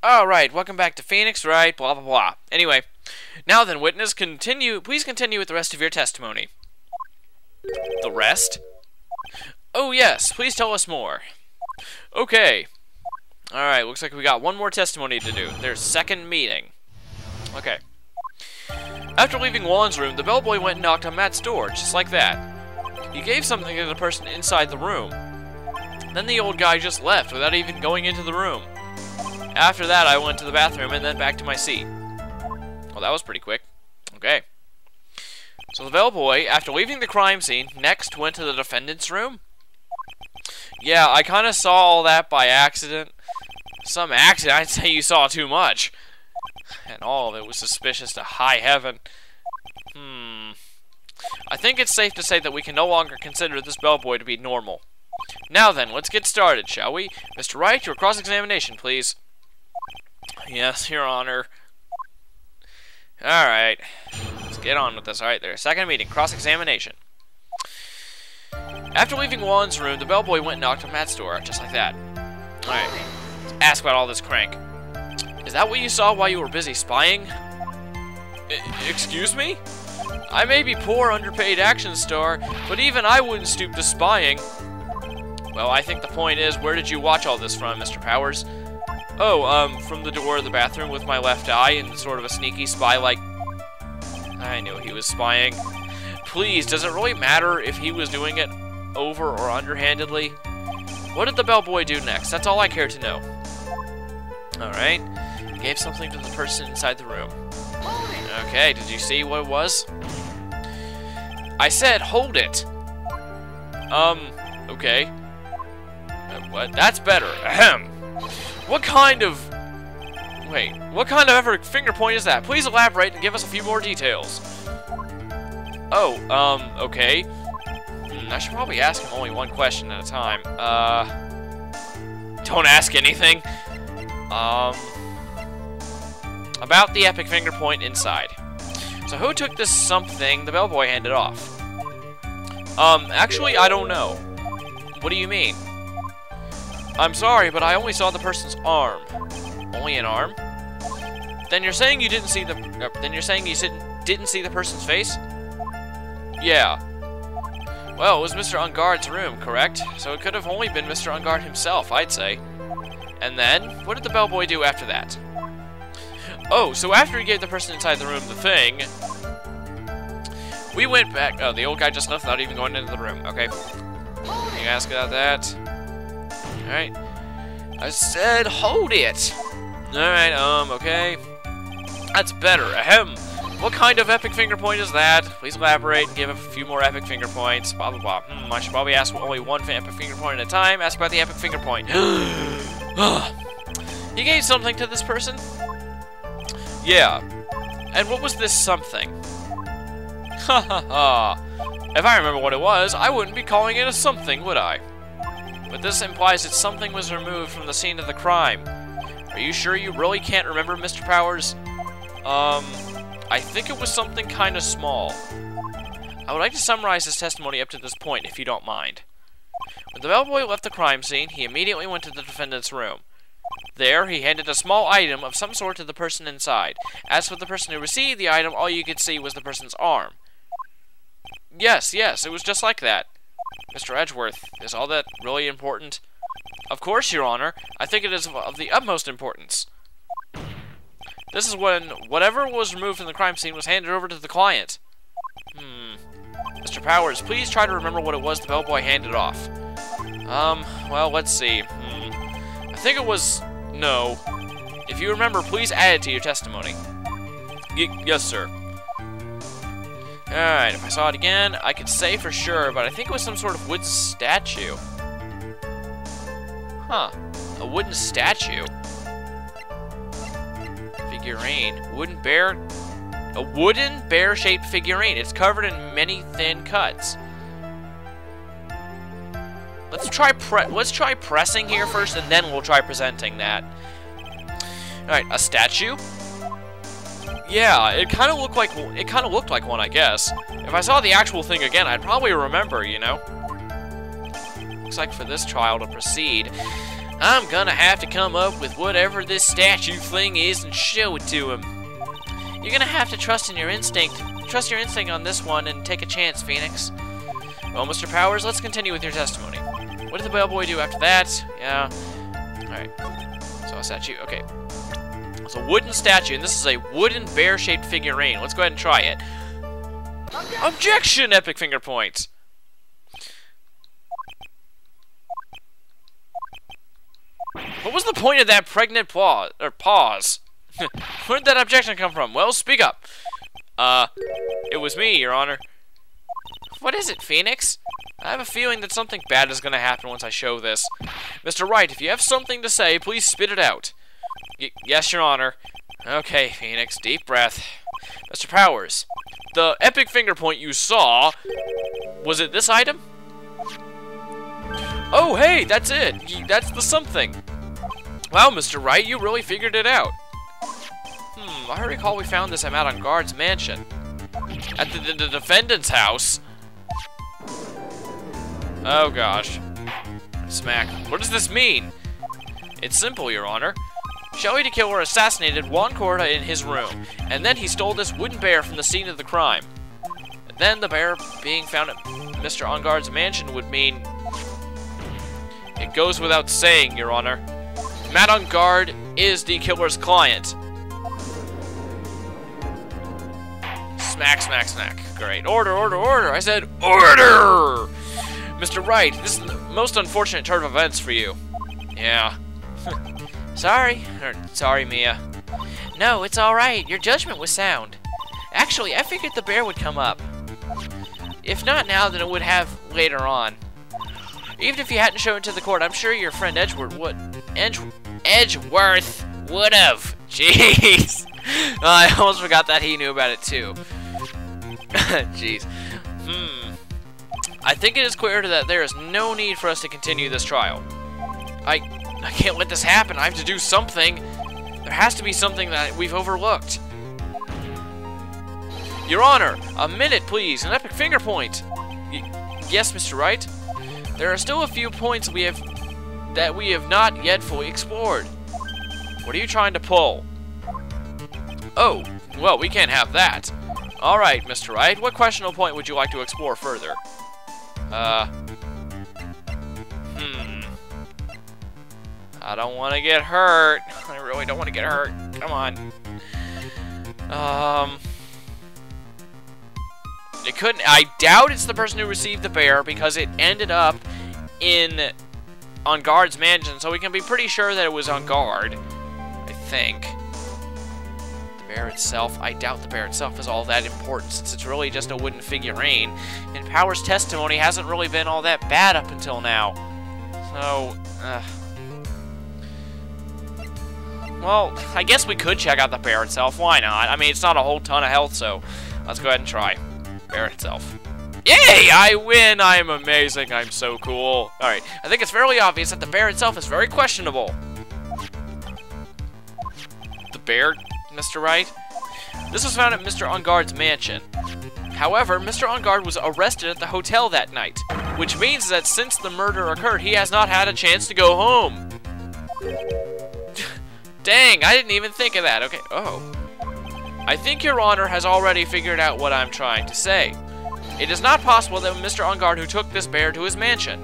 Alright, welcome back to Phoenix, Wright, blah blah blah. Anyway, now then, witness, please continue with the rest of your testimony. The rest? Oh yes, please tell us more. Okay. Alright, looks like we got one more testimony to do. Their second meeting. Okay. After leaving Juan's room, the bellboy went and knocked on Matt's door, just like that. He gave something to the person inside the room. Then the old guy just left without even going into the room. After that, I went to the bathroom and then back to my seat. Well, that was pretty quick. Okay. So the bellboy, after leaving the crime scene, next went to the defendant's room? Yeah, I kind of saw all that by accident. Some accident, I'd say you saw too much. And all of it was suspicious to high heaven. I think it's safe to say that we can no longer consider this bellboy to be normal. Now then, let's get started, shall we? Mr. Wright, your cross-examination, please. Yes, Your Honor. Alright. Let's get on with this. Alright, there. Second meeting. Cross-examination. After leaving Juan's room, the bellboy went and knocked on Matt's door, just like that. Alright. Let's ask about all this crank. Is that what you saw while you were busy spying? Excuse me? I may be poor, underpaid action star, but even I wouldn't stoop to spying. Well, I think the point is, where did you watch all this from, Mr. Powers? Oh, from the door of the bathroom with my left eye and sort of a sneaky spy-like... I knew he was spying. Please, does it really matter if he was doing it over or underhandedly? What did the bellboy do next? That's all I care to know. Alright. He gave something to the person inside the room. Okay, did you see what it was? I said, hold it! Okay. What? That's better. Ahem. What kind of... Wait, what kind of finger point is that? Please elaborate and give us a few more details. Oh, okay. I should probably ask him only one question at a time. Don't ask anything. About the epic finger point inside. So who took this something the bellboy handed off? Actually, I don't know. What do you mean? I'm sorry, but I only saw the person's arm. Only an arm? Then you're saying you didn't see the... then you're saying you didn't see the person's face? Yeah. Well, it was Mr. Ungard's room, correct? So it could have only been Mr. Ungard himself, I'd say. And then, what did the bellboy do after that? Oh, so after he gave the person inside the room the thing... We went back... Oh, the old guy just left without even going into the room. Okay. You ask about that? Alright. I said, hold it! Alright, okay. That's better. Ahem. What kind of epic finger point is that? Please elaborate and give a few more epic finger points. Blah, blah, blah. I should probably ask only one epic finger point at a time. Ask about the epic finger point. He gave something to this person? Yeah. And what was this something? Ha ha ha. If I remember what it was, I wouldn't be calling it a something, would I? But this implies that something was removed from the scene of the crime. Are you sure you really can't remember, Mr. Powers? I think it was something kind of small. I would like to summarize his testimony up to this point, if you don't mind. When the bellboy left the crime scene, he immediately went to the defendant's room. There, he handed a small item of some sort to the person inside. As for the person who received the item, all you could see was the person's arm. Yes, it was just like that. Mr. Edgeworth, is all that really important? Of course, Your Honor. I think it is of the utmost importance. This is when whatever was removed from the crime scene was handed over to the client. Mr. Powers, please try to remember what it was the bellboy handed off. Well, let's see. I think it was... No. If you remember, please add it to your testimony. Yes, sir. Alright, if I saw it again, I could say for sure, but I think it was some sort of wooden statue. Huh. A wooden statue? Figurine. A wooden bear-shaped figurine. It's covered in many thin cuts. Let's try pressing here first, and then we'll try presenting that. Alright, a statue? Yeah, it kind of looked like one, I guess. If I saw the actual thing again, I'd probably remember, you know. Looks like for this trial to proceed, I'm gonna have to come up with whatever this statue thing is and show it to him. You're gonna have to trust in your instinct. Trust your instinct on this one and take a chance, Phoenix. Well, Mr. Powers, let's continue with your testimony. What did the bellboy do after that? Yeah. Alright. So a statue. Okay. It's a wooden statue, and this is a wooden bear-shaped figurine. Let's go ahead and try it. Objection! Epic finger point. What was the point of that pregnant pause? Where did that objection come from? Well, speak up. It was me, Your Honor. What is it, Phoenix? I have a feeling that something bad is going to happen once I show this. Mr. Wright, if you have something to say, please spit it out. Yes, Your Honor. Okay, Phoenix, deep breath. Mr. Powers, the epic finger point you saw, was it this item? Oh, hey, that's it. That's the something. Wow, Mr. Wright, you really figured it out. I recall we found this out on Guard's mansion. At the defendant's house. Oh, gosh. Smack. What does this mean? It's simple, Your Honor. Shelley the Killer assassinated Juan Corda in his room, and then he stole this wooden bear from the scene of the crime. And then the bear being found at Mr. Enguarde's mansion would mean... It goes without saying, Your Honor. Matt Enguarde is the killer's client. Smack, smack, smack. Great. Order, order, order. I said order! Mr. Wright, this is the most unfortunate turn of events for you. Yeah. Sorry, Mia. No, it's alright. Your judgment was sound. Actually, I figured the bear would come up. If not now, then it would have later on. Even if you hadn't shown it to the court, I'm sure your friend Edgeworth would. Edgeworth would have. Jeez. I almost forgot that he knew about it too. Jeez. I think it is clear that there is no need for us to continue this trial. I can't let this happen. I have to do something. There has to be something that we've overlooked. Your Honor, a minute, please. An epic finger point. Yes, Mr. Wright. There are still a few points we have not yet fully explored. What are you trying to pull? Oh, well, we can't have that. All right, Mr. Wright. What questionable point would you like to explore further? I don't want to get hurt. I really don't want to get hurt. Come on. It couldn't. I doubt it's the person who received the bear because it ended up on Guard's mansion, so we can be pretty sure that it was on Guard. I think. The bear itself. I doubt the bear itself is all that important since it's really just a wooden figurine, and Power's testimony hasn't really been all that bad up until now. So, well, I guess we could check out the bear itself. Why not? I mean, it's not a whole ton of health, so let's go ahead and try. Bear itself. Yay! I win! I'm amazing. I'm so cool. Alright, I think it's fairly obvious that the bear itself is very questionable. The bear, Mr. Wright? This was found at Mr. Enguarde's mansion. However, Mr. Enguarde was arrested at the hotel that night, which means that since the murder occurred, he has not had a chance to go home. Dang, I didn't even think of that. Okay, oh. I think Your Honor has already figured out what I'm trying to say. It is not possible that Mr. Enguarde who took this bear to his mansion.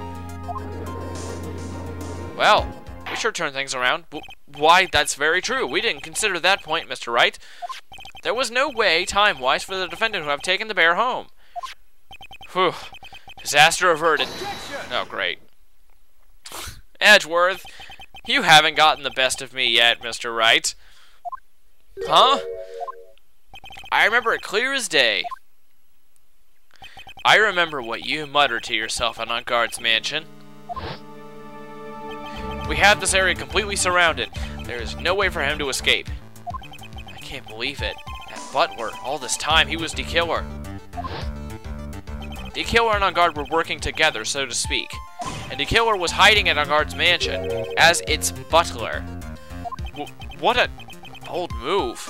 Well, we sure turned things around. Why, that's very true. We didn't consider that point, Mr. Wright. There was no way, time-wise, for the defendant to have taken the bear home. Whew. Disaster averted. Oh, great. Edgeworth, you haven't gotten the best of me yet, Mr. Wright. Huh? I remember it clear as day. I remember what you muttered to yourself on Enguarde's mansion. We have this area completely surrounded. There is no way for him to escape. I can't believe it. That butler, all this time, he was the killer. The killer and Enguarde were working together, so to speak. And the killer was hiding at Enguarde's mansion as its butler. What a bold move.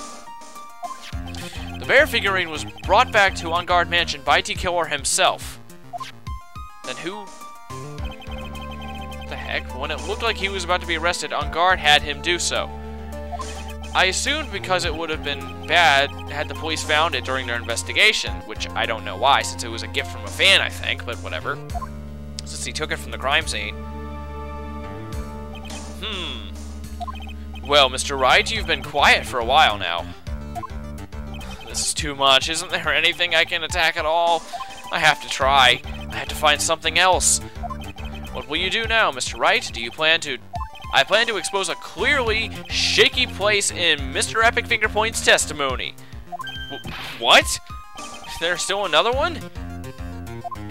The bear figurine was brought back to Enguarde Mansion by T. Killer himself. Then who? What the heck? heck? When it looked like he was about to be arrested, On Guard had him do so. I assumed because it would have been bad had the police found it during their investigation, which I don't know why, since it was a gift from a fan, I think, but whatever. Since he took it from the crime scene. Well, Mr. Wright, you've been quiet for a while now. This is too much. Isn't there anything I can attack at all? I have to try. I have to find something else. What will you do now, Mr. Wright? Do you plan to... I plan to expose a clearly shaky place in Mr. Epic Fingerpoint's testimony. What? Is there still another one?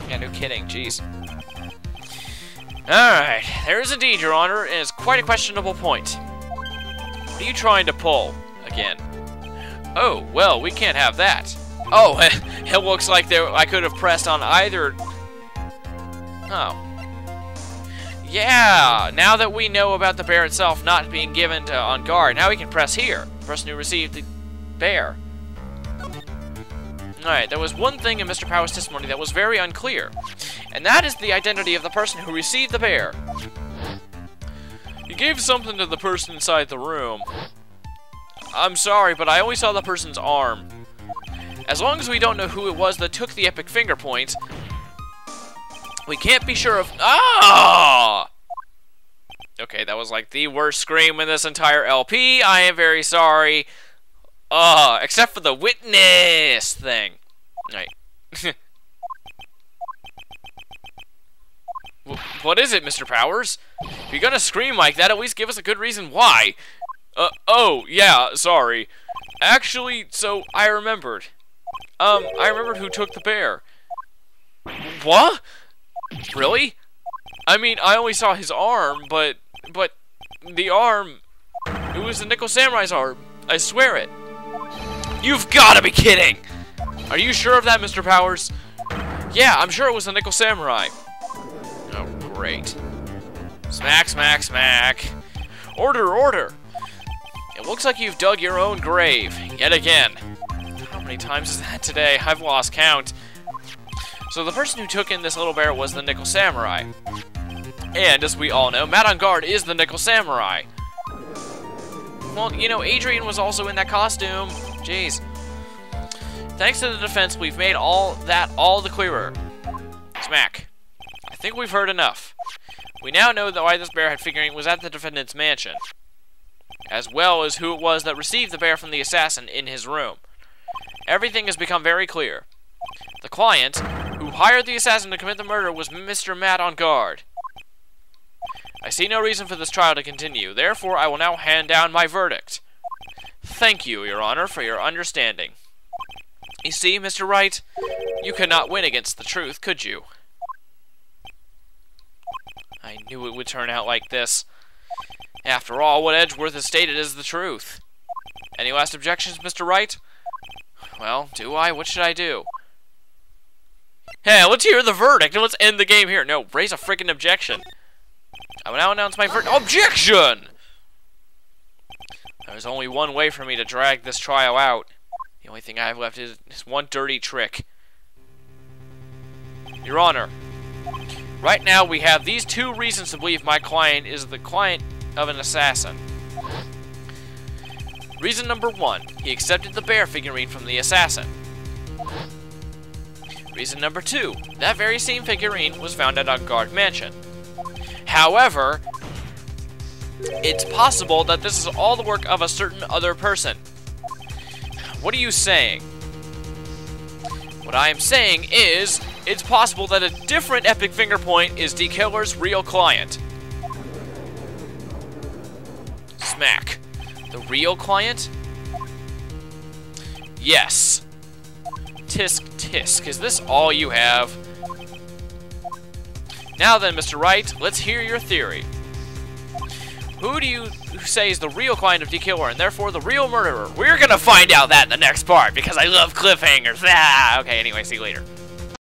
Yeah, no kidding. Jeez. Alright. There is indeed, Your Honor, and it's quite a questionable point. What are you trying to pull? Again. Oh, well, we can't have that. Oh, it looks like I could have pressed on either... Oh. Yeah, now that we know about the bear itself not being given to On Guard, now we can press here. The person who received the bear. Alright, there was one thing in Mr. Power's testimony that was very unclear, and that is the identity of the person who received the bear. He gave something to the person inside the room. I'm sorry, but I only saw the person's arm. As long as we don't know who it was that took the Epic Finger Point, we can't be sure of... Ah! Okay, that was like the worst scream in this entire LP. I am very sorry. Except for the witness thing. Right. What is it, Mr. Powers? If you're gonna scream like that, at least give us a good reason why. Oh, yeah, sorry. Actually, so, I remembered. I remembered who took the bear. What? Really? I mean, I only saw his arm, but the arm, it was the Nickel Samurai's arm. I swear it. You've gotta be kidding! Are you sure of that, Mr. Powers? Yeah, I'm sure it was the Nickel Samurai. Oh, great. Smack, smack, smack. Order, order! It looks like you've dug your own grave, yet again. How many times is that today? I've lost count. So the person who took in this little bear was the Nickel Samurai. And, as we all know, Matt On Guard is the Nickel Samurai. Well, you know, Adrian was also in that costume. Jeez. Thanks to the defense, we've made all the clearer. Smack. I think we've heard enough. We now know that why this bear had figurine was at the defendant's mansion, as well as who it was that received the bear from the assassin in his room. Everything has become very clear. The client, who hired the assassin to commit the murder, was Mr. Matt On Guard. I see no reason for this trial to continue, therefore I will now hand down my verdict. Thank you, Your Honor, for your understanding. You see, Mr. Wright, you could not win against the truth, could you? I knew it would turn out like this. After all, what Edgeworth has stated is the truth. Any last objections, Mr. Wright? Well, do I? What should I do? Hey, let's hear the verdict and let's end the game here. No, raise a freaking objection. I will now announce my verdict. Objection! There's only one way for me to drag this trial out. The only thing I have left is one dirty trick. Your Honor, right now we have these two reasons to believe my client is the client of an assassin. Reason number one, he accepted the bear figurine from the assassin. Reason number two, that very same figurine was found at On Guard Mansion. However, it's possible that this is all the work of a certain other person. What are you saying? What I am saying is, it's possible that a different Epic Finger Point is D. Killer's real client. Smack. The real client? Yes. Tisk, tisk. Is this all you have? Now then, Mr. Wright, let's hear your theory. Who do you say is the real client of D. Killer and therefore the real murderer? We're gonna find out that in the next part because I love cliffhangers. Ah, okay, anyway, see you later.